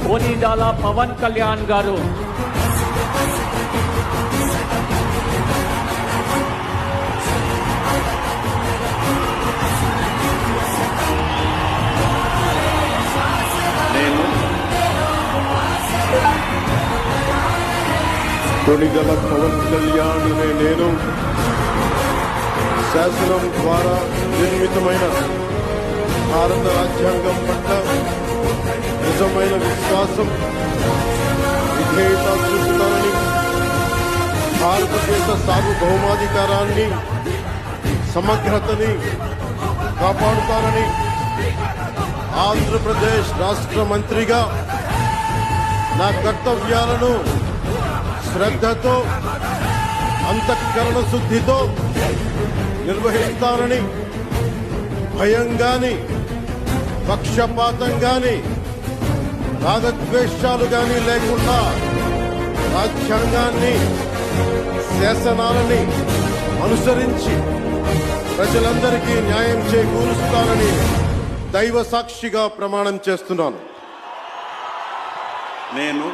కొనిదాల పవన్ కళ్యాణ్ గారు. కొనిదల పవన్ కళ్యాణ్ అనే నేను శాసనం ద్వారా నిర్మితమైన భారత రాజ్యాంగం పట్ల నిజమైన విశ్వాసం, విధేయత చూపుతానని, భారతదేశ సార్వభౌమాధికారాన్ని, సమగ్రతని కాపాడుతానని ఆంధ్రప్రదేశ్ రాష్ట్ర మంత్రిగా నా కర్తవ్యాలను శ్రద్ధతో, అంతఃకరణ శుద్ధితో నిర్వహిస్తానని, భయం గాని, పక్షపాతం గాని, రాగద్వేషాలు గాని లేకుండా రాజ్యాంగాన్ని, శాసనాలని అనుసరించి ప్రజలందరికీ న్యాయం చేకూరుస్తానని దైవ సాక్షిగా ప్రమాణం చేస్తున్నాను. నేను